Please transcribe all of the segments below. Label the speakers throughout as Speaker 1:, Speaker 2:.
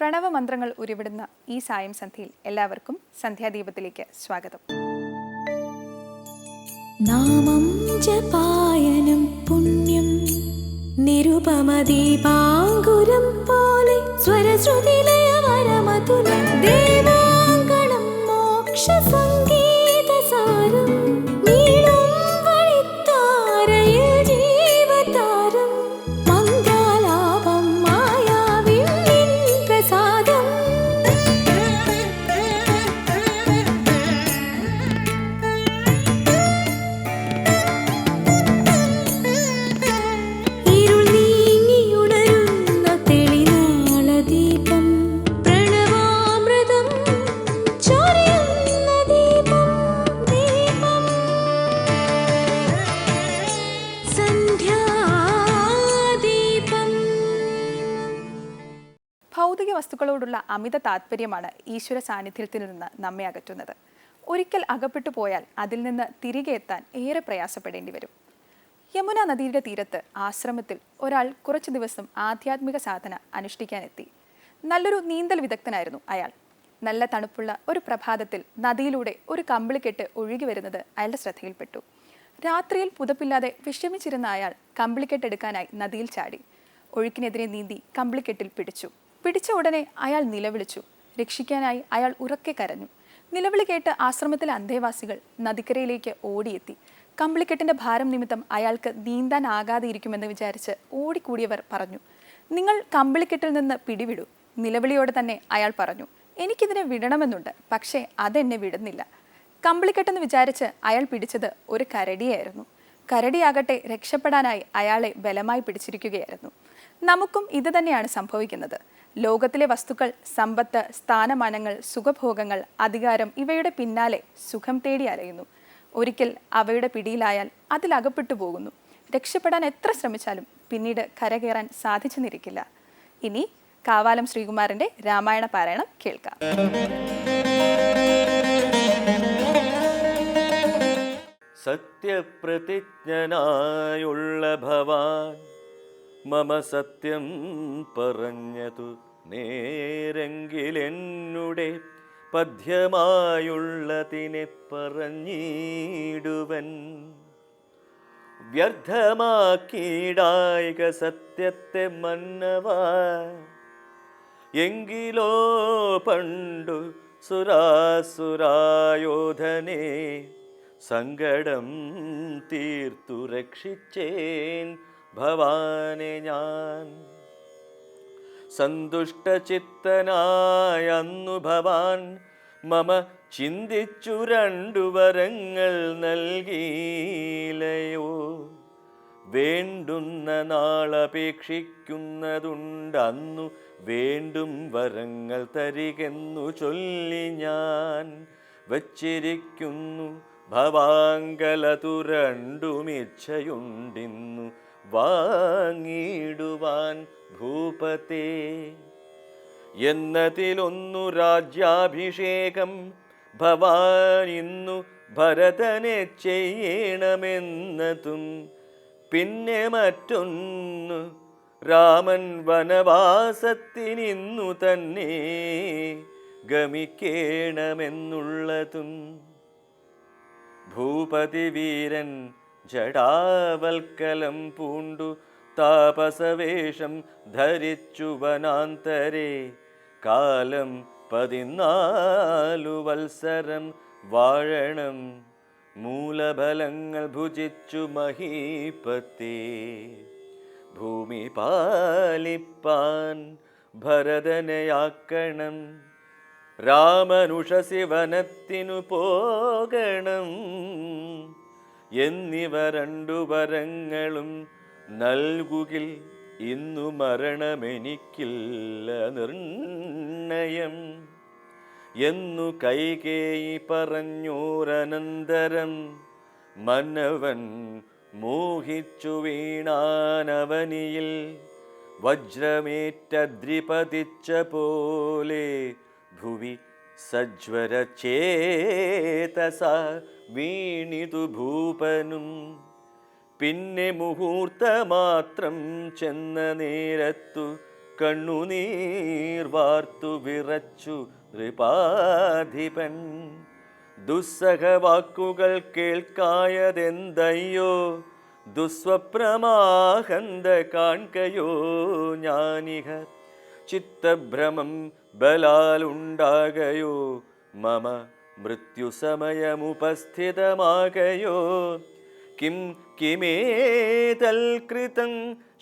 Speaker 1: പ്രണവമന്ത്രങ്ങൾ ഉരുവിടുന്ന ഈ സായം സന്ധ്യയിൽ എല്ലാവർക്കും സന്ധ്യാദീപത്തിലേക്ക് സ്വാഗതം.
Speaker 2: നാമം ജപായനം പുണ്യം നിരുപമദീപാങ്കുരം പോലെ സ്വരശ്രുതിലയമരമതുലം ദേവാങ്കണം മോക്ഷ സംഗീതസാരം നീളും വഴിത്താരയിൽ ജീവതാരം മംഗലാപം മായാവിൻ നിൻ പ്രസാദം.
Speaker 1: ഭൗതിക വസ്തുക്കളോടുള്ള അമിത താല്പര്യമാണ് ഈശ്വര സാന്നിധ്യത്തിൽ നിന്ന് നമ്മെ അകറ്റുന്നത്. ഒരിക്കൽ അകപ്പെട്ടു പോയാൽ അതിൽ നിന്ന് തിരികെ എത്താൻ ഏറെ പ്രയാസപ്പെടേണ്ടി വരും. യമുന നദിയുടെ തീരത്ത് ആശ്രമത്തിൽ ഒരാൾ കുറച്ചു ദിവസം ആധ്യാത്മിക സാധന അനുഷ്ഠിക്കാനെത്തി. നല്ലൊരു നീന്തൽ വിദഗ്ധനായിരുന്നു അയാൾ. നല്ല തണുപ്പുള്ള ഒരു പ്രഭാതത്തിൽ നദിയിലൂടെ ഒരു കമ്പിളിക്കെട്ട് ഒഴുകി വരുന്നത് അയാളുടെ ശ്രദ്ധയിൽപ്പെട്ടു. രാത്രിയിൽ പുതപ്പില്ലാതെ വിഷമിച്ചിരുന്ന അയാൾ കമ്പിളിക്കെട്ടെടുക്കാനായി നദിയിൽ ചാടി. ഒഴുക്കിനെതിരെ നീന്തി കമ്പിളിക്കെട്ടിൽ പിടിച്ച ഉടനെ അയാൾ നിലവിളിച്ചു. രക്ഷിക്കാനായി അയാൾ ഉറക്കെ കരഞ്ഞു. നിലവിളി കേട്ട് ആശ്രമത്തിലെ അന്തേവാസികൾ നദിക്കരയിലേക്ക് ഓടിയെത്തി. കമ്പിളിക്കെട്ടിന്റെ ഭാരം നിമിത്തം അയാൾക്ക് നീന്താനാകാതെ ഇരിക്കുമെന്ന് വിചാരിച്ച് ഓടിക്കൂടിയവർ പറഞ്ഞു, നിങ്ങൾ കമ്പിളിക്കെട്ടിൽ നിന്ന് പിടിവിടൂ. നിലവിളിയോടെ തന്നെ അയാൾ പറഞ്ഞു, എനിക്കിതിനെ വിടണമെന്നുണ്ട്, പക്ഷേ അതെന്നെ വിടുന്നില്ല. കമ്പിളിക്കെട്ടെന്ന് വിചാരിച്ച് അയാൾ പിടിച്ചത് ഒരു കരടിയായിരുന്നു. കരടിയാകട്ടെ രക്ഷപ്പെടാനായി അയാളെ ബലമായി പിടിച്ചിരിക്കുകയായിരുന്നു. നമുക്കും ഇത് തന്നെയാണ് സംഭവിക്കുന്നത്. ലോകത്തിലെ വസ്തുക്കൾ, സമ്പത്ത്, സ്ഥാനമാനങ്ങൾ, സുഖഭോഗങ്ങൾ, അധികാരം ഇവയുടെ പിന്നാലെ സുഖം തേടി അലയുന്നു. ഒരിക്കൽ അവയുടെ പിടിയിലായാൽ അതിലകപ്പെട്ടു പോകുന്നു. രക്ഷപ്പെടാൻ എത്ര ശ്രമിച്ചാലും പിന്നീട് കരകയറാൻ സാധിച്ചെന്നിരിക്കില്ല. ഇനി കാവാലം ശ്രീകുമാരന്റെ രാമായണ പാരായണം കേൾക്കാം.
Speaker 3: സത്യപ്രതിജ്ഞനായുള്ള ഭവാൻ മമ സത്യം പറഞ്ഞതു നേരെങ്കിലെന്നുടെ പദ്യമായുള്ളതിനെ പറഞ്ഞിടുവൻ. വ്യർത്ഥമാക്കിയിടായിക സത്യത്തെ മന്നവാ, എങ്കിലോ പണ്ടു സുരാസുരായോധനെ സങ്കടം തീർത്തു രക്ഷിച്ചേൻ ഭവാനെ ഞാൻ. സന്തുഷ്ടചിത്തനായന്നു ഭവാൻ മമ ചിന്തിച്ചു രണ്ടു വരങ്ങൾ നൽകിയിലയോ. വേണ്ടുന്ന നാളപേക്ഷിക്കുന്നതുണ്ടന്നു വേണ്ടും വരങ്ങൾ തരികെന്നു ചൊല്ലി ഞാൻ വച്ചിരിക്കുന്നു. ഭവാങ്കലതു രണ്ടുമിച്ഛയുണ്ടിന്നു വാങ്ങിടുവാൻ ഭൂപതേ. എന്നതിലൊന്നു രാജ്യാഭിഷേകം ഭവാൻ ഇന്നു ഭരതനെ ചെയ്യണമെന്നതും, പിന്നെ മറ്റൊന്നു രാമൻ വനവാസത്തിനിന്നു തന്നെ ഗമിക്കേണമെന്നുള്ളതും. ഭൂപതി വീരൻ ജടാവൽക്കലം പൂണ്ടു താപസവേഷം ധരിച്ചു വനാന്തരെ കാലം 14 വത്സരം വാഴണം. മൂലഫലങ്ങൾ ഭുജിച്ചു മഹീപതി ഭൂമി പാലിപ്പാൻ ഭരതനെയാക്കണം. രാമനുഷസി വനത്തിനു പോകണം എന്നിവ രണ്ടു വരങ്ങളും നൽകുകിൽ ഇന്നു മരണമെനിക്കില്ല നിർണയം എന്നു കൈകേയി പറഞ്ഞോരനന്തരം മന്നവൻ മോഹിച്ചു വീണാനവനിയിൽ. വജ്രമേറ്റദ്രിപതിച്ച പോലെ ഭുവി സജ്വരചേതസ വീണിതു ഭൂപനും. പിന്നെ മുഹൂർത്തമാത്രം ചെന്ന നേരത്തു കണ്ണുനീർ വാർത്തു വിറച്ചു നൃപാധിപൻ. ദുസ്സഹവാക്കുകൾ കേൾക്കായതെന്തയ്യോ, ദുസ്വപ്രമാഹന്ത കാൺകയോ ഞാനിഹ. ചിത്തഭ്രമം ബലാലുണ്ടാകയോ, മമ മൃത്യുസമയമുപസ്ഥിതമാകയോ. കിം കിമേതൽ കൃതം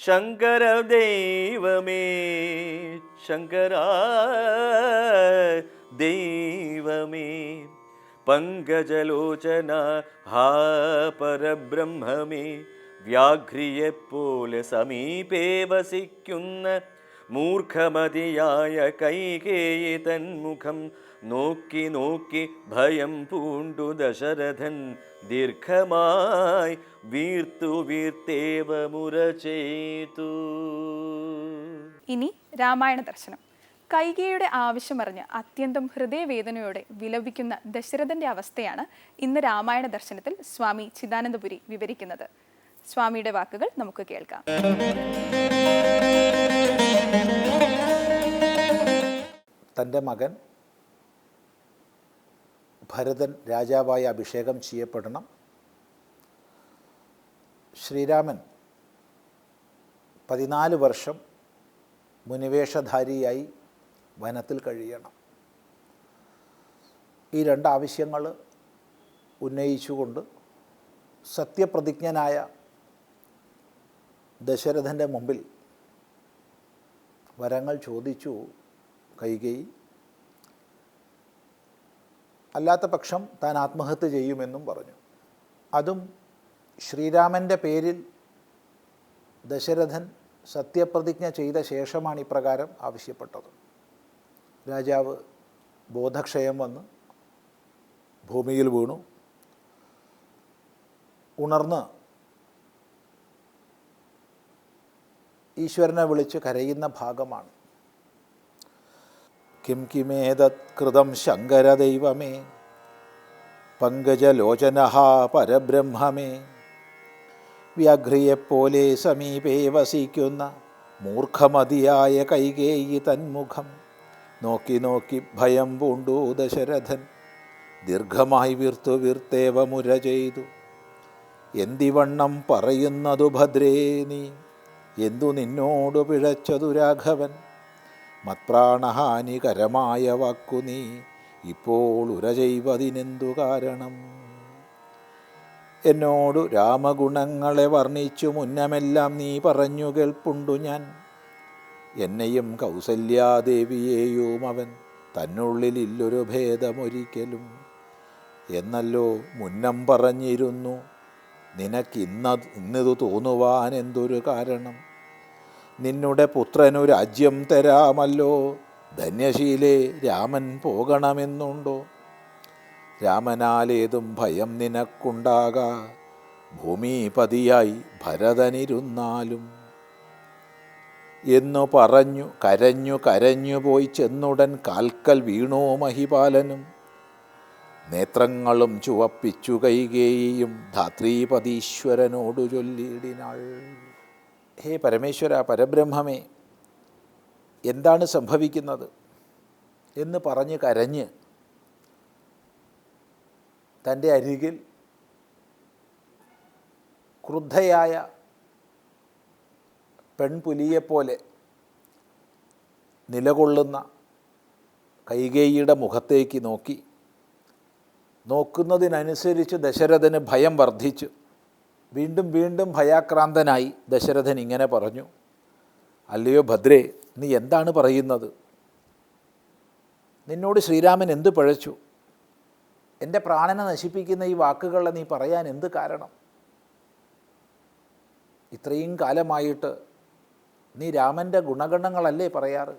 Speaker 3: ശങ്കര ദൈവമേ, ശങ്കര ദൈവമേ. പങ്കജലോചന ഹാ പരബ്രഹ്മമേ, വ്യാഘ്രിയെപ്പോലെ സമീപേ വസിക്കുന്ന മൂർഖമതിയായ കൈകേയി തന്മുഖം നോക്കി നോക്കി ഭയം പൂണ്ടു ദശരഥൻ ദീർഘമായി വീർത്തു വീർത്തേവ മുര ചെയ്തു.
Speaker 1: ഇനി രാമായണ ദർശനം. കൈകേയിയുടെ ആവശ്യമറിഞ്ഞ് അത്യന്തം ഹൃദയവേദനയോടെ വിലപിക്കുന്ന ദശരഥന്റെ അവസ്ഥയാണ് ഇന്ന് രാമായണ ദർശനത്തിൽ സ്വാമി ചിദാനന്ദപുരി വിവരിക്കുന്നത്. സ്വാമിയുടെ വാക്കുകൾ നമുക്ക് കേൾക്കാം.
Speaker 4: തൻ്റെ മകൻ ഭരതൻ രാജാവായി അഭിഷേകം ചെയ്യപ്പെടണം. ശ്രീരാമൻ 14 വർഷം മുനിവേഷധാരിയായി വനത്തിൽ കഴിയണം. ഈ 2 ആവശ്യങ്ങൾ ഉന്നയിച്ചുകൊണ്ട് സത്യപ്രതിജ്ഞനായ ദശരഥൻ്റെ മുമ്പിൽ വരങ്ങൾ ചോദിച്ചു കൈകേയി. അല്ലാത്ത പക്ഷം താൻ ആത്മഹത്യ ചെയ്യുമെന്നും പറഞ്ഞു. അതും ശ്രീരാമൻ്റെ പേരിൽ ദശരഥൻ സത്യപ്രതിജ്ഞ ചെയ്ത ശേഷമാണ് ഇപ്രകാരം ആവശ്യപ്പെട്ടത്. രാജാവ് ബോധക്ഷയം വന്ന് ഭൂമിയിൽ വീണു. ഉണർന്ന് ഈശ്വരനെ വിളിച്ച് കരയുന്ന ഭാഗമാണ്. കിം കിമേതത് കൃതം ശങ്കരദൈവമേ, പങ്കജലോചനഃ പരബ്രഹ്മമേ, വ്യാഘ്രിയെപ്പോലെ സമീപേ വസിക്കുന്ന മൂർഖമതിയായ കൈകേയി തന്മുഖം നോക്കി നോക്കി ഭയം പൂണ്ടു ദശരഥൻ ദീർഘമായി വീർത്തു വീർത്തേവ മുര ചെയ്തു. എന്തിവണ്ണം പറയുന്നതു ഭദ്രേ നീ, എന്തു നിന്നോടു പിഴച്ചതു രാഘവൻ. മത്പ്രാണഹാനികരമായ വാക്കു നീ ഇപ്പോൾ ഉര ചെയ്വതിനെന്തു കാരണം. എന്നോടു രാമഗുണങ്ങളെ വർണ്ണിച്ചു മുന്നമെല്ലാം നീ പറഞ്ഞു കേൾപ്പുണ്ടു ഞാൻ. എന്നെയും കൗസല്യാദേവിയെയും അവൻ തന്നുള്ളിലില്ലൊരു ഭേദമൊരിക്കലും എന്നല്ലോ മുന്നം പറഞ്ഞിരുന്നു. നിനക്കിന്നത് തോന്നുവാൻ എന്തൊരു കാരണം. നിന്നുടെ പുത്രനു രാജ്യം തരാമല്ലോ, ധന്യശീലേ രാമൻ പോകണമെന്നുണ്ടോ. രാമനാലേതും ഭയം നിനക്കുണ്ടാകാ, ഭൂമിപതിയായി ഭരതനിരുന്നാലും എന്നു പറഞ്ഞു കരഞ്ഞു കരഞ്ഞു പോയി ചെന്നുടൻ കാൽക്കൽ വീണോ മഹിപാലനും. നേത്രങ്ങളും ചുവപ്പിച്ചു കൈകേയിയും ധാത്രീപതീശ്വരനോടു ചൊല്ലിയിടിനാൾ. ഹേ പരമേശ്വര, പരബ്രഹ്മമേ, എന്താണ് സംഭവിക്കുന്നത് എന്ന് പറഞ്ഞ് കരഞ്ഞ് തൻ്റെ അരികിൽ ക്രുദ്ധയായ പെൺപുലിയെപ്പോലെ നിലകൊള്ളുന്ന കൈകേയിയുടെ മുഖത്തേക്ക് നോക്കി. നോക്കുന്നതിനനുസരിച്ച് ദശരഥന് ഭയം വർദ്ധിച്ചു. വീണ്ടും വീണ്ടും ഭയാക്രാന്തനായി ദശരഥൻ ഇങ്ങനെ പറഞ്ഞു, അല്ലയോ ഭദ്രേ, നീ എന്താണ് പറയുന്നത്? നിന്നോട് ശ്രീരാമൻ എന്ത് പഴച്ചു? എൻ്റെ പ്രാണനെ നശിപ്പിക്കുന്ന ഈ വാക്കുകളെ നീ പറയാൻ എന്ത് കാരണം? ഇത്രയും കാലമായിട്ട് നീ രാമൻ്റെ ഗുണഗണങ്ങളല്ലേ പറയാറ്?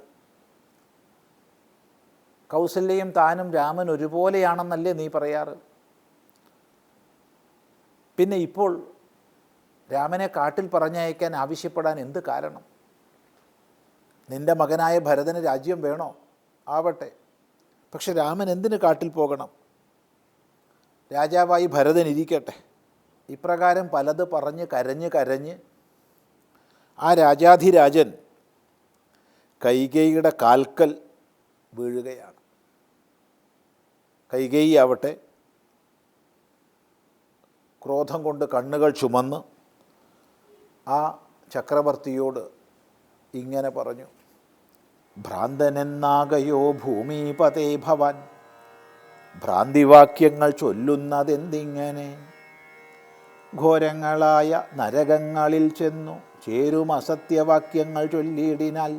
Speaker 4: കൗസല്യയും താനും രാമൻ ഒരുപോലെയാണെന്നല്ലേ നീ പറയാറ്? പിന്നെ ഇപ്പോൾ രാമനെ കാട്ടിൽ പറഞ്ഞയക്കാൻ ആവശ്യപ്പെടാൻ എന്ത് കാരണം? നിൻ്റെ മകനായ ഭരതന് രാജ്യം വേണോ? ആവട്ടെ. പക്ഷെ രാമൻ എന്തിന് കാട്ടിൽ പോകണം? രാജാവായി ഭരതൻ ഇരിക്കട്ടെ. ഇപ്രകാരം പലത് പറഞ്ഞ് കരഞ്ഞ് കരഞ്ഞ് ആ രാജാധിരാജൻ കൈകേയിയുടെ കാൽക്കൽ വീഴുകയാണ്. കൈകേയി ആവട്ടെ ക്രോധം കൊണ്ട് കണ്ണുകൾ ചുമന്ന് ആ ചക്രവർത്തിയോട് ഇങ്ങനെ പറഞ്ഞു: ഭ്രാന്തനെന്നാകയോ ഭൂമിപതേ ഭവാൻ, ഭ്രാന്തിവാക്യങ്ങൾ ചൊല്ലുന്നതെന്തിങ്ങനെ? ഘോരങ്ങളായ നരകങ്ങളിൽ ചെന്നു ചേരും അസത്യവാക്യങ്ങൾ ചൊല്ലിയിടിനാൽ,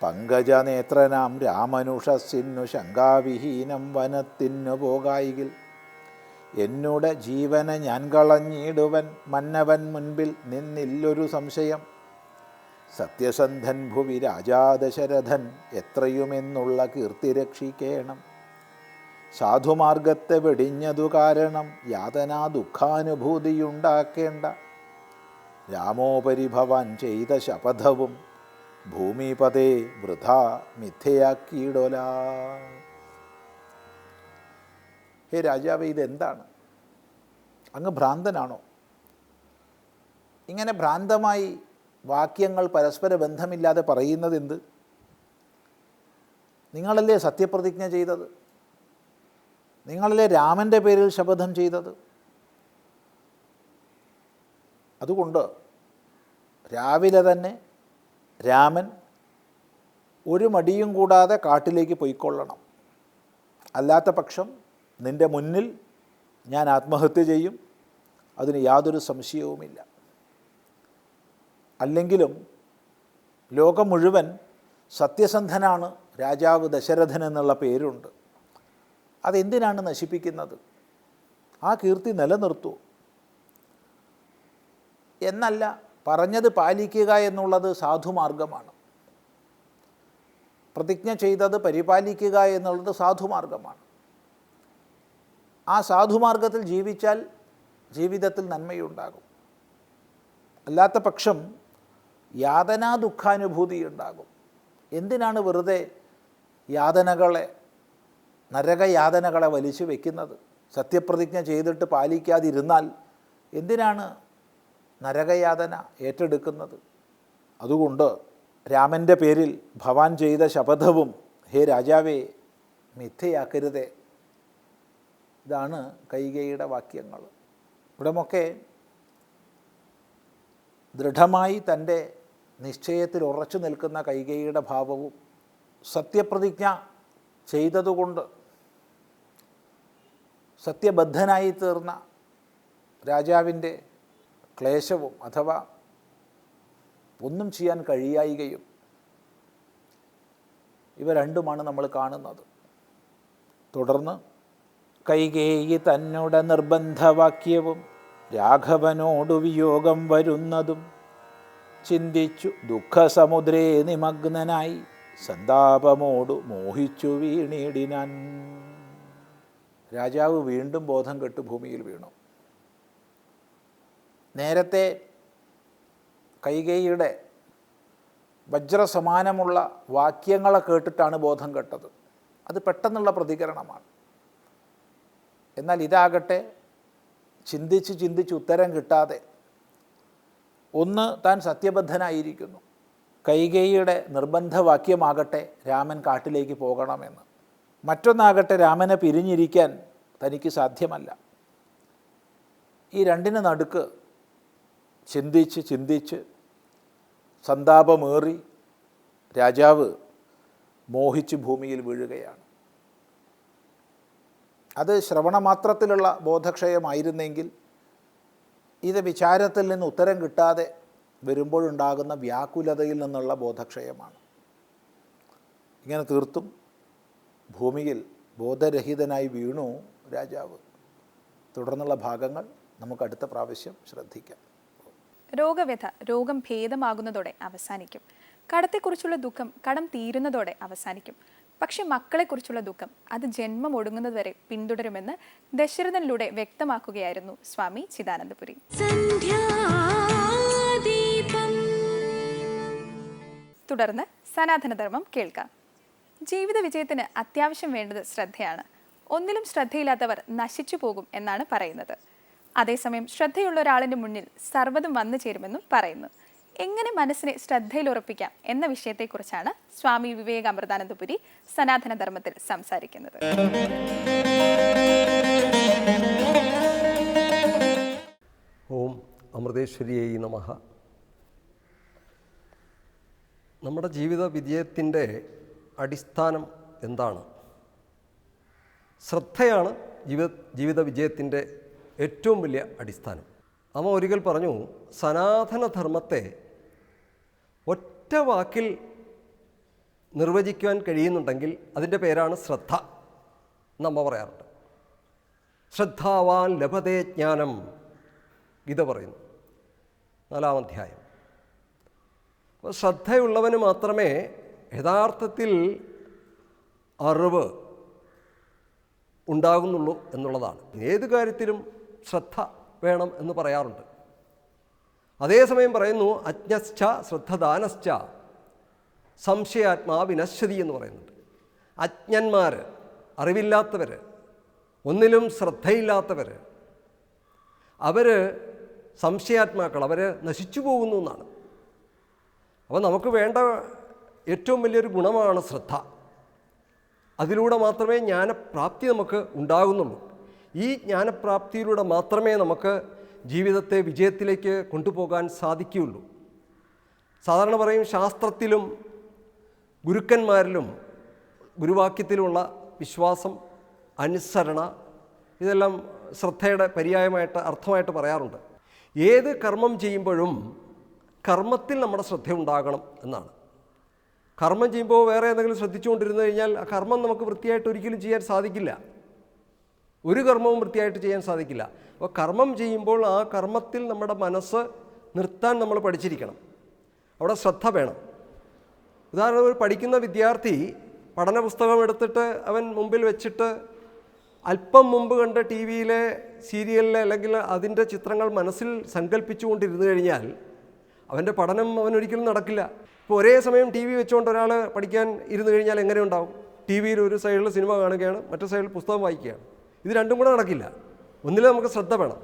Speaker 4: പങ്കജനേത്രനാം രാമനുഷസ്സിനു ശങ്കാവിഹീനം വനത്തിനു പോകായികിൽ, എന്നുടെ ജീവനെ ഞാൻ കളഞ്ഞിടുവൻ മന്നവൻ മുൻപിൽ നിന്നില്ലൊരു സംശയം. സത്യസന്ധൻ ഭുവി രാജാ ദശരഥൻ എത്രയുമെന്നുള്ള കീർത്തി രക്ഷിക്കേണം. സാധുമാർഗത്തെ വെടിഞ്ഞതു കാരണം യാതനാ ദുഃഖാനുഭൂതിയുണ്ടാക്കേണ്ട. രാമോപരി ഭവാൻ ചെയ്ത ശപഥവും ഭൂമിപതേ വൃഥാ മിഥ്യയാക്കിയിടൊല. ഹേ രാജാവേ, ഇതെന്താണ്? അങ്ങ് ഭ്രാന്തനാണോ? ഇങ്ങനെ ഭ്രാന്തമായി വാക്യങ്ങൾ പരസ്പര ബന്ധമില്ലാതെ പറയുന്നത് എന്ത്? നിങ്ങളല്ലേ സത്യപ്രതിജ്ഞ ചെയ്തത്? നിങ്ങളല്ലേ രാമൻ്റെ പേരിൽ ശപഥം ചെയ്തത്? അതുകൊണ്ട് രാവിലെ തന്നെ രാമൻ ഒരു മടിയും കൂടാതെ കാട്ടിലേക്ക് പോയിക്കൊള്ളണം. അല്ലാത്ത പക്ഷം നിൻ്റെ മുന്നിൽ ഞാൻ ആത്മഹത്യ ചെയ്യും, അതിന് യാതൊരു സംശയവുമില്ല. അല്ലെങ്കിലും ലോകം മുഴുവൻ സത്യസന്ധനാണ് രാജാവ് ദശരഥൻ എന്നുള്ള പേരുണ്ട്. അതെന്തിനാണ് നശിപ്പിക്കുന്നത്? ആ കീർത്തി നിലനിർത്തൂ എന്നല്ല, പറഞ്ഞത് പാലിക്കുക എന്നുള്ളത് സാധുമാർഗമാണ്. പ്രതിജ്ഞ ചെയ്തത് പരിപാലിക്കുക എന്നുള്ളത് സാധുമാർഗമാണ്. ആ സാധുമാർഗത്തിൽ ജീവിച്ചാൽ ജീവിതത്തിൽ നന്മയുണ്ടാകും. അല്ലാത്ത പക്ഷം യാതനാ ദുഃഖാനുഭൂതി ഉണ്ടാകും. എന്തിനാണ് വെറുതെ യാതനകളെ, നരകയാതനകളെ വലിച്ചു വയ്ക്കുന്നത്? സത്യപ്രതിജ്ഞ ചെയ്തിട്ട് പാലിക്കാതിരുന്നാൽ എന്തിനാണ് നരകയാതന ഏറ്റെടുക്കുന്നത്? അതുകൊണ്ട് രാമൻ്റെ പേരിൽ ഭവാൻ ചെയ്ത ശപഥവും ഹേ രാജാവേ മിഥ്യയാക്കരുതേ. ഇതാണ് കൈകേയിയുടെ വാക്യങ്ങൾ. ഇവിടമൊക്കെ ദൃഢമായി തൻ്റെ നിശ്ചയത്തിൽ ഉറച്ചു നിൽക്കുന്ന കൈകേയിയുടെ ഭാവവും, സത്യപ്രതിജ്ഞ ചെയ്തതുകൊണ്ട് സത്യബദ്ധനായി തീർന്ന രാജാവിൻ്റെ ക്ലേശവും അഥവാ ഒന്നും ചെയ്യാൻ കഴിയായികയും, ഇവ രണ്ടുമാണ് നമ്മൾ കാണുന്നത്. തുടർന്ന് കൈകേയി തന്നുടെ നിർബന്ധവാക്യവും രാഘവനോടു വിയോഗം വരുന്നതും ചിന്തിച്ചു ദുഃഖസമുദ്രേ നിമഗ്നനായി സന്താപമോടു മോഹിച്ചു വീണിടിനാൻ. രാജാവ് വീണ്ടും ബോധം കെട്ട് ഭൂമിയിൽ വീണു. നേരത്തെ കൈകേയിയുടെ വജ്രസമാനമുള്ള വാക്യങ്ങളെ കേട്ടിട്ടാണ് ബോധം കെട്ടത്. അത് പെട്ടെന്നുള്ള പ്രതികരണമാണ്. എന്നാൽ ഇതാകട്ടെ ചിന്തിച്ച് ചിന്തിച്ച് ഉത്തരം കിട്ടാതെ, ഒന്ന് താൻ സത്യബദ്ധനായിരിക്കുന്നു, കൈകേയിയുടെ നിർബന്ധവാക്യമാകട്ടെ രാമൻ കാട്ടിലേക്ക് പോകണമെന്ന്. മറ്റൊന്നാകട്ടെ രാമനെ പിരിഞ്ഞിരിക്കാൻ തനിക്ക് സാധ്യമല്ല. ഈ രണ്ടിന് നടുക്ക് ചിന്തിച്ച് ചിന്തിച്ച് സന്താപമേറി രാജാവ് മോഹിച്ച് ഭൂമിയിൽ വീഴുകയാണ്. അത് ശ്രവണമാത്രത്തിലുള്ള ബോധക്ഷയമായിരുന്നെങ്കിൽ ഇത് വിചാരത്തിൽ നിന്ന് ഉത്തരം കിട്ടാതെ വരുമ്പോഴുണ്ടാകുന്ന വ്യാകുലതയിൽ നിന്നുള്ള ബോധക്ഷയമാണ്. ഇങ്ങനെ തീർത്തും ഭൂമിയിൽ ബോധരഹിതനായി വീണു രാജാവ്. തുടർന്നുള്ള ഭാഗങ്ങൾ നമുക്ക് അടുത്ത പ്രാവശ്യം ശ്രദ്ധിക്കാം.
Speaker 1: രോഗവ്യഥ രോഗം ഭേദമാകുന്നതോടെ അവസാനിക്കും. കടത്തെക്കുറിച്ചുള്ള ദുഃഖം കടം തീരുന്നതോടെ അവസാനിക്കും. പക്ഷെ മക്കളെക്കുറിച്ചുള്ള ദുഃഖം അത് ജന്മം ഒടുങ്ങുന്നതുവരെ പിന്തുടരുമെന്ന് ദശരഥനിലൂടെ വ്യക്തമാക്കുകയായിരുന്നു സ്വാമി ചിദാനന്ദപുരി. തുടർന്ന് സനാതനധർമ്മം കേൾക്കാം. ജീവിത വിജയത്തിന് അത്യാവശ്യം വേണ്ടത് ശ്രദ്ധയാണ്. ഒന്നിലും ശ്രദ്ധയില്ലാത്തവർ നശിച്ചു പോകും എന്നാണ് പറയുന്നത്. അതേസമയം ശ്രദ്ധയുള്ള ഒരാളിൻ്റെ മുന്നിൽ സർവ്വതും വന്നു ചേരുമെന്നും പറയുന്നു. എങ്ങനെ മനസ്സിനെ ശ്രദ്ധയിലുറപ്പിക്കാം എന്ന വിഷയത്തെക്കുറിച്ചാണ് സ്വാമി വിവേകാമൃതാനന്ദപുരി സനാതന ധർമ്മത്തിൽ സംസാരിക്കുന്നത്.
Speaker 5: ഓം അമൃതേശ്വരിയൈ നമഃ. നമ്മുടെ ജീവിത വിജയത്തിൻ്റെ അടിസ്ഥാനം എന്താണ്? ശ്രദ്ധയാണ് ജീവിത വിജയത്തിൻ്റെ ഏറ്റവും വലിയ അടിസ്ഥാനം. അമ്മ ഒരിക്കൽ പറഞ്ഞു, സനാതനധർമ്മത്തെ ഒറ്റ വാക്കിൽ നിർവചിക്കുവാൻ കഴിയുന്നുണ്ടെങ്കിൽ അതിൻ്റെ പേരാണ് ശ്രദ്ധ എന്നമ്മ പറയാറുണ്ട്. ശ്രദ്ധാവാൻ ലഭതേ ജ്ഞാനം, ഗീത പറയുന്നു, 4-ാം അധ്യായം. അപ്പോൾ ശ്രദ്ധയുള്ളവന് മാത്രമേ യഥാർത്ഥത്തിൽ അറിവ് ഉണ്ടാകുന്നുള്ളൂ എന്നുള്ളതാണ്. ഏത് കാര്യത്തിലും ശ്രദ്ധ വേണം എന്ന് പറയാറുണ്ട്. അതേസമയം പറയുന്നു, അജ്ഞശ്ച ശ്രദ്ധദാനശ്ച സംശയാത്മാ വിനശ്യതി എന്ന് പറയുന്നുണ്ട്. അജ്ഞന്മാർ, അറിവില്ലാത്തവർ, ഒന്നിലും ശ്രദ്ധയില്ലാത്തവർ, അവർ സംശയാത്മാക്കൾ, അവർ നശിച്ചു പോകുന്നു എന്നാണ്. അപ്പോൾ നമുക്ക് വേണ്ട ഏറ്റവും വലിയൊരു ഗുണമാണ് ശ്രദ്ധ. അതിലൂടെ മാത്രമേ ജ്ഞാനപ്രാപ്തി നമുക്ക് ഉണ്ടാകുന്നുള്ളൂ. ഈ ജ്ഞാനപ്രാപ്തിയിലൂടെ മാത്രമേ നമുക്ക് ജീവിതത്തെ വിജയത്തിലേക്ക് കൊണ്ടുപോകാൻ സാധിക്കുകയുള്ളൂ. സാധാരണ പറയും, ശാസ്ത്രത്തിലും ഗുരുക്കന്മാരിലും ഗുരുവാക്യത്തിലുമുള്ള വിശ്വാസം, അനുസരണ, ഇതെല്ലാം ശ്രദ്ധയുടെ പര്യായമായിട്ട് അർത്ഥമായിട്ട് പറയാറുണ്ട്. ഏത് കർമ്മം ചെയ്യുമ്പോഴും കർമ്മത്തിൽ നമ്മുടെ ശ്രദ്ധ ഉണ്ടാകണം എന്നാണ്. കർമ്മം ചെയ്യുമ്പോൾ വേറെ എന്തെങ്കിലും ശ്രദ്ധിച്ചുകൊണ്ടിരുന്നു കഴിഞ്ഞാൽ ആ കർമ്മം നമുക്ക് വൃത്തിയായിട്ട് ഒരിക്കലും ചെയ്യാൻ സാധിക്കില്ല. ഒരു കർമ്മവും വൃത്തിയായിട്ട് ചെയ്യാൻ സാധിക്കില്ല. അപ്പോൾ കർമ്മം ചെയ്യുമ്പോൾ ആ കർമ്മത്തിൽ നമ്മുടെ മനസ്സ് നിർത്താൻ നമ്മൾ പഠിച്ചിരിക്കണം. അവിടെ ശ്രദ്ധ വേണം. ഉദാഹരണം, ഒരു പഠിക്കുന്ന വിദ്യാർത്ഥി പഠന പുസ്തകം എടുത്തിട്ട് അവൻ മുമ്പിൽ വെച്ചിട്ട് അല്പം മുമ്പ് കണ്ട ടി വിയിലെ സീരിയലിലെ അല്ലെങ്കിൽ അതിൻ്റെ ചിത്രങ്ങൾ മനസ്സിൽ സങ്കല്പിച്ചുകൊണ്ടിരുന്നു കഴിഞ്ഞാൽ അവൻ്റെ പഠനം അവനൊരിക്കലും നടക്കില്ല. ഇപ്പോൾ ഒരേ സമയം ടി വി വെച്ചുകൊണ്ട് ഒരാൾ പഠിക്കാൻ ഇരുന്ന് കഴിഞ്ഞാൽ എങ്ങനെ ഉണ്ടാവും? ടി വിയിൽ ഒരു സൈഡിൽ സിനിമ കാണുകയാണ്, മറ്റേ സൈഡിൽ പുസ്തകം വായിക്കുകയാണ്. ഇത് രണ്ടും കൂടെ നടക്കില്ല. ഒന്നിൽ നമുക്ക് ശ്രദ്ധ വേണം.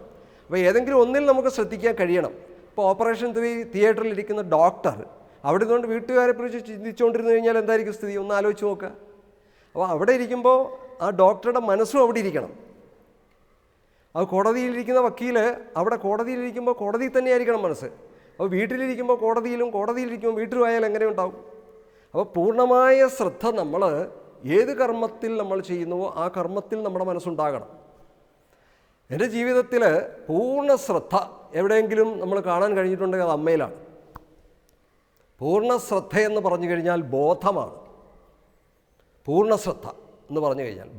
Speaker 5: അപ്പോൾ ഏതെങ്കിലും ഒന്നിൽ നമുക്ക് ശ്രദ്ധിക്കാൻ കഴിയണം. ഇപ്പോൾ ഓപ്പറേഷൻ തിയേറ്ററിൽ ഇരിക്കുന്ന ഡോക്ടർ അവിടെ നിന്നുകൊണ്ട് വീട്ടുകാരെ കുറിച്ച് ചിന്തിച്ചുകൊണ്ടിരുന്നു കഴിഞ്ഞാൽ എന്തായിരിക്കും സ്ഥിതി? ഒന്ന് ആലോചിച്ച് നോക്കുക. അപ്പോൾ അവിടെ ഇരിക്കുമ്പോൾ ആ ഡോക്ടറുടെ മനസ്സും അവിടെ ഇരിക്കണം. അത് കോടതിയിലിരിക്കുന്ന വക്കീൽ അവിടെ കോടതിയിലിരിക്കുമ്പോൾ കോടതിയിൽ തന്നെയായിരിക്കണം മനസ്സ്. അപ്പോൾ വീട്ടിലിരിക്കുമ്പോൾ കോടതിയിലും, കോടതിയിലിരിക്കുമ്പോൾ വീട്ടിലുമായാൽ എങ്ങനെ ഉണ്ടാവും? അപ്പോൾ പൂർണ്ണമായ ശ്രദ്ധ നമ്മൾ ഏത് കർമ്മത്തിൽ നമ്മൾ ചെയ്യുന്നുവോ ആ കർമ്മത്തിൽ നമ്മുടെ മനസ്സുണ്ടാകണം. എൻ്റെ ജീവിതത്തിൽ പൂർണ്ണ ശ്രദ്ധ എവിടെയെങ്കിലും നമ്മൾ കാണാൻ കഴിഞ്ഞിട്ടുണ്ടെങ്കിൽ അത് അമ്മയിലാണ്. പൂർണ്ണ ശ്രദ്ധയെന്ന് പറഞ്ഞു കഴിഞ്ഞാൽ ബോധമാണ്. പൂർണ്ണ ശ്രദ്ധ എന്ന് പറഞ്ഞു കഴിഞ്ഞാൽ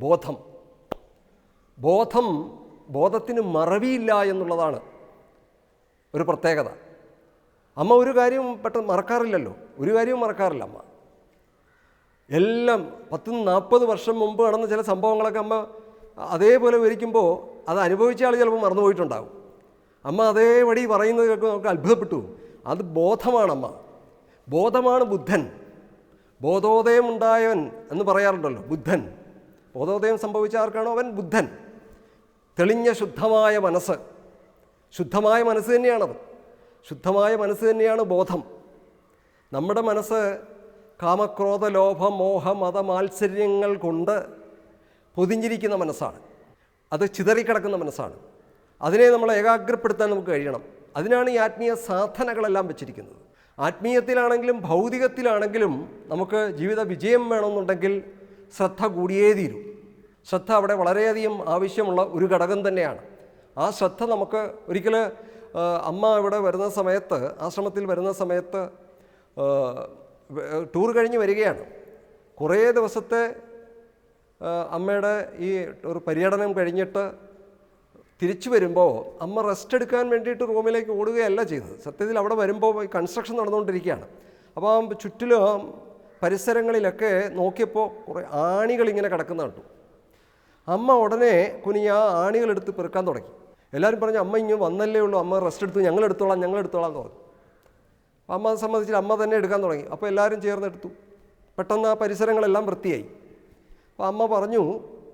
Speaker 5: ബോധത്തിന് മറവിയില്ല എന്നുള്ളതാണ് ഒരു പ്രത്യേകത. അമ്മ ഒരു കാര്യവും പെട്ടെന്ന് മറക്കാറില്ലല്ലോ. ഒരു കാര്യവും മറക്കാറില്ല അമ്മ. എല്ലാം 10-40 വർഷം മുമ്പ് നടന്ന ചില സംഭവങ്ങളൊക്കെ അമ്മ അതേപോലെ വിവരിക്കുമ്പോൾ അത് അനുഭവിച്ച ആൾ ചിലപ്പോൾ മറന്നുപോയിട്ടുണ്ടാകും. അമ്മ അതേപടി പറയുന്നത് കേൾക്കുമ്പോൾ നമുക്ക് അത്ഭുതപ്പെട്ടു. അത് ബോധമാണമ്മ. ബോധമാണ് ബുദ്ധൻ. ബോധോദയമുണ്ടായവൻ എന്ന് പറയാറുണ്ടല്ലോ, ബുദ്ധൻ. ബോധോദയം സംഭവിച്ച ആർക്കാണോ അവൻ ബുദ്ധൻ. തെളിഞ്ഞ ശുദ്ധമായ മനസ്സ്, ശുദ്ധമായ മനസ്സ് തന്നെയാണത്. ശുദ്ധമായ മനസ്സ് തന്നെയാണ് ബോധം. നമ്മുടെ മനസ്സ് കാമക്രോധ ലോഭ മോഹ മത മാത്സര്യങ്ങൾ കൊണ്ട് പൊതിഞ്ഞിരിക്കുന്ന മനസ്സാണ്. അത് ചിതറിക്കിടക്കുന്ന മനസ്സാണ്. അതിനെ നമ്മൾ ഏകാഗ്രപ്പെടുത്താൻ നമുക്ക് കഴിയണം. അതിനാണ് ഈ ആത്മീയ സാധനകളെല്ലാം വെച്ചിരിക്കുന്നത്. ആത്മീയത്തിലാണെങ്കിലും ഭൗതികത്തിലാണെങ്കിലും നമുക്ക് ജീവിത വിജയം വേണമെന്നുണ്ടെങ്കിൽ ശ്രദ്ധ കൂടിയേ തീരൂ. ശ്രദ്ധ അവിടെ വളരെയധികം ആവശ്യമുള്ള ഒരു ഘടകം തന്നെയാണ്. ആ ശ്രദ്ധ നമുക്ക് ഒരിക്കൽ അമ്മ ഇവിടെ വരുന്ന സമയത്ത്, ആശ്രമത്തിൽ വരുന്ന സമയത്ത് ടൂർ കഴിഞ്ഞ് വരികയാണ്. കുറേ ദിവസത്തെ അമ്മയുടെ ഈ ഒരു പര്യടനം കഴിഞ്ഞിട്ട് തിരിച്ചു വരുമ്പോൾ അമ്മ റെസ്റ്റ് എടുക്കാൻ വേണ്ടിയിട്ട് റൂമിലേക്ക് ഓടുകയല്ല ചെയ്തത്. സത്യത്തിൽ അവിടെ വരുമ്പോൾ കൺസ്ട്രക്ഷൻ നടന്നുകൊണ്ടിരിക്കുകയാണ്. അപ്പോൾ ആ ചുറ്റിലും പരിസരങ്ങളിലൊക്കെ നോക്കിയപ്പോൾ കുറേ ആണികളിങ്ങനെ കിടക്കുന്ന കണ്ടു. അമ്മ ഉടനെ കുനിഞ്ഞ് ആ ആണികളെടുത്ത് പെറുക്കാൻ തുടങ്ങി. എല്ലാവരും പറഞ്ഞു, അമ്മ ഇങ്ങനെ വന്നല്ലേ ഉള്ളൂ, അമ്മ റെസ്റ്റ് എടുത്തു, ഞങ്ങളെടുത്തോളാം എന്ന് പറഞ്ഞു. അമ്മ അത് സമ്മതിച്ചിട്ട് അമ്മ തന്നെ എടുക്കാൻ തുടങ്ങി. അപ്പോൾ എല്ലാവരും ചേർന്നെടുത്തു. പെട്ടെന്ന് ആ പരിസരങ്ങളെല്ലാം വൃത്തിയായി. അപ്പോൾ അമ്മ പറഞ്ഞു,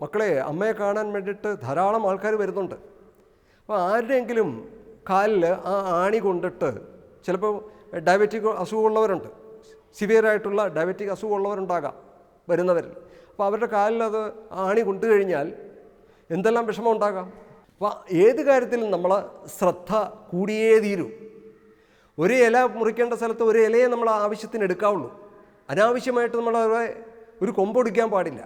Speaker 5: മക്കളെ, അമ്മയെ കാണാൻ വേണ്ടിയിട്ട് ധാരാളം ആൾക്കാർ വരുന്നുണ്ട്. അപ്പോൾ ആരുടെയെങ്കിലും കാലിൽ ആ ആണി കൊണ്ടിട്ട് ചിലപ്പോൾ ഡയബറ്റിക് അസുഖമുള്ളവരുണ്ട്, സിവിയറായിട്ടുള്ള ഡയബറ്റിക് അസുഖമുള്ളവരുണ്ടാകാം വരുന്നവരിൽ. അപ്പോൾ അവരുടെ കാലിൽ അത് ആണി കൊണ്ടു കഴിഞ്ഞാൽ എന്തെല്ലാം വിഷമം ഉണ്ടാകാം. അപ്പോൾ ഏത് കാര്യത്തിലും നമ്മൾ ശ്രദ്ധ കൂടിയേ തീരൂ. ഒരു ഇല മുറിക്കേണ്ട സ്ഥലത്ത് ഒരു ഇലയെ നമ്മൾ ആവശ്യത്തിന് എടുക്കാവുള്ളൂ. അനാവശ്യമായിട്ട് നമ്മൾ ഒരു കൊമ്പൊടിക്കാൻ പാടില്ല.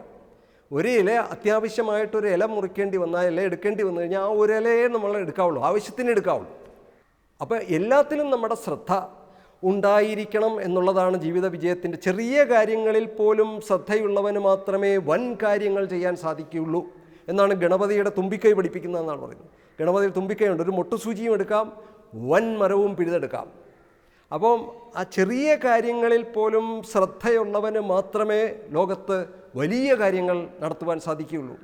Speaker 5: ഒരു ഇല അത്യാവശ്യമായിട്ടൊരു ഇല മുറിക്കേണ്ടി വന്നാൽ, ഇല എടുക്കേണ്ടി വന്നു കഴിഞ്ഞാൽ ആ ഒരു ഇലയെ നമ്മൾ എടുക്കാവുള്ളൂ, ആവശ്യത്തിന് എടുക്കാവുള്ളൂ. അപ്പോൾ എല്ലാത്തിലും നമ്മുടെ ശ്രദ്ധ ഉണ്ടായിരിക്കണം എന്നുള്ളതാണ് ജീവിത വിജയത്തിൻ്റെ. ചെറിയ കാര്യങ്ങളിൽ പോലും ശ്രദ്ധയുള്ളവന് മാത്രമേ വൻ കാര്യങ്ങൾ ചെയ്യാൻ സാധിക്കുകയുള്ളൂ എന്നാണ് ഗണപതിയുടെ തുമ്പിക്കൈ പഠിപ്പിക്കുന്നതെന്നാണ് പറയുന്നത്. ഗണപതിയുടെ തുമ്പിക്കൈയുണ്ട്, ഒരു മൊട്ടുസൂചിയും എടുക്കാം, വൻ മരവും പിഴുതെടുക്കാം. അപ്പം ആ ചെറിയ കാര്യങ്ങളിൽ പോലും ശ്രദ്ധയുള്ളവന് മാത്രമേ ലോകത്ത് വലിയ കാര്യങ്ങൾ നടത്തുവാൻ സാധിക്കുകയുള്ളൂ.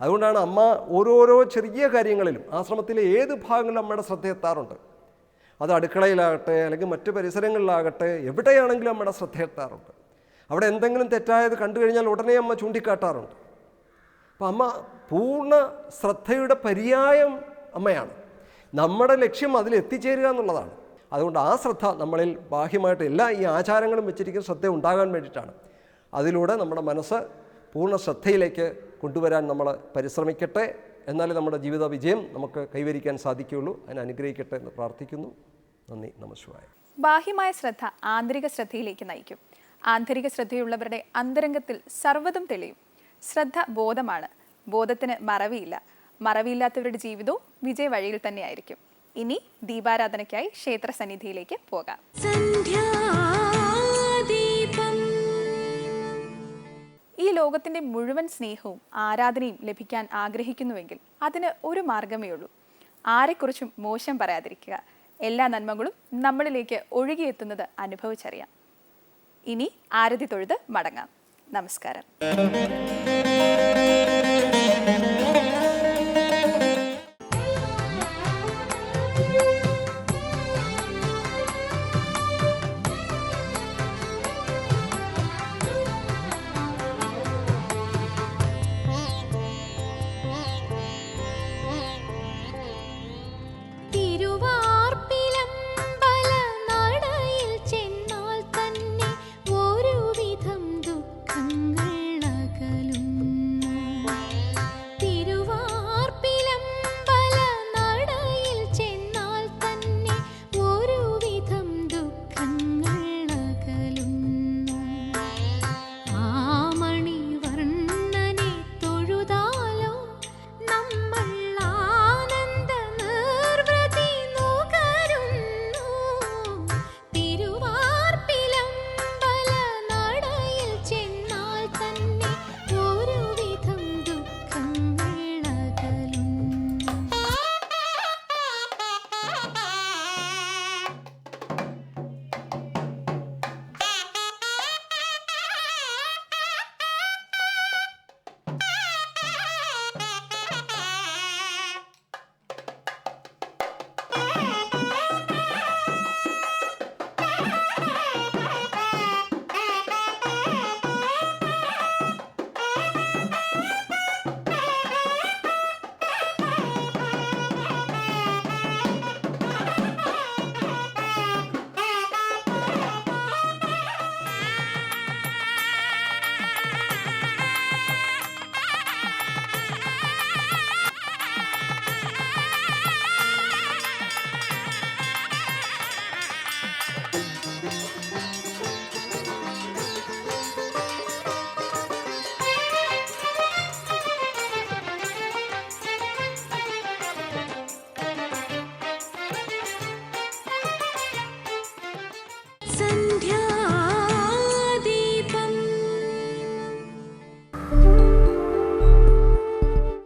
Speaker 5: അതുകൊണ്ടാണ് അമ്മ ഓരോരോ ചെറിയ കാര്യങ്ങളിലും ആശ്രമത്തിലെ ഏത് ഭാഗങ്ങളിലും അമ്മയുടെ ശ്രദ്ധ എത്താറുണ്ട്. അത് അടുക്കളയിലാകട്ടെ അല്ലെങ്കിൽ മറ്റു പരിസരങ്ങളിലാകട്ടെ, എവിടെയാണെങ്കിലും അമ്മയുടെ ശ്രദ്ധ എത്താറുണ്ട്. അവിടെ എന്തെങ്കിലും തെറ്റായത് കണ്ടു കഴിഞ്ഞാൽ ഉടനെ അമ്മ ചൂണ്ടിക്കാട്ടാറുണ്ട്. അപ്പം അമ്മ പൂർണ്ണ ശ്രദ്ധയുടെ പര്യായം അമ്മയാണ്. നമ്മുടെ ലക്ഷ്യം അതിൽ എത്തിച്ചേരുക എന്നുള്ളതാണ്. അതുകൊണ്ട് ആ ശ്രദ്ധ നമ്മളിൽ ബാഹ്യമായിട്ട് എല്ലാ ഈ ആചാരങ്ങളും വെച്ചിരിക്കുന്ന ശ്രദ്ധ ഉണ്ടാകാൻ വേണ്ടിയിട്ടാണ്. അതിലൂടെ നമ്മുടെ മനസ്സ് പൂർണ്ണ ശ്രദ്ധയിലേക്ക് കൊണ്ടുവരാൻ നമ്മൾ പരിശ്രമിക്കട്ടെ. എന്നാലേ നമ്മുടെ ജീവിത വിജയം നമുക്ക് കൈവരിക്കാൻ സാധിക്കുകയുള്ളൂ. അതിനെ അനുഗ്രഹിക്കട്ടെ എന്ന് പ്രാർത്ഥിക്കുന്നു. നന്ദി, നമസ്കാരം.
Speaker 1: ബാഹ്യമായ ശ്രദ്ധ ആന്തരിക ശ്രദ്ധയിലേക്ക് നയിക്കും. ആന്തരിക ശ്രദ്ധയുള്ളവരുടെ അന്തരംഗത്തിൽ സർവ്വതും തെളിയും. ശ്രദ്ധ ബോധമാണ്, ബോധത്തിന് മറവിയില്ല. മറവിയില്ലാത്തവരുടെ ജീവിതവും വിജയ വഴിയിൽ തന്നെയായിരിക്കും. ഇനി ദീപാരാധനയ്ക്കായി ക്ഷേത്ര സന്നിധിയിലേക്ക് പോകാം. ഈ ലോകത്തിൻ്റെ മുഴുവൻ സ്നേഹവും ആരാധനയും ലഭിക്കാൻ ആഗ്രഹിക്കുന്നുവെങ്കിൽ അതിന് ഒരു മാർഗമേ ഉള്ളൂ. ആരെക്കുറിച്ചും മോശം പറയാതിരിക്കുക. എല്ലാ നന്മകളും നമ്മളിലേക്ക് ഒഴുകിയെത്തുന്നത് അനുഭവിച്ചറിയാം. ഇനി ആരതി തൊഴുത് മടങ്ങാം. നമസ്കാരം.
Speaker 2: ചെന്നാൽ തന്നെ ഒരുവിധം ദുഃഖങ്ങൾ അകലും.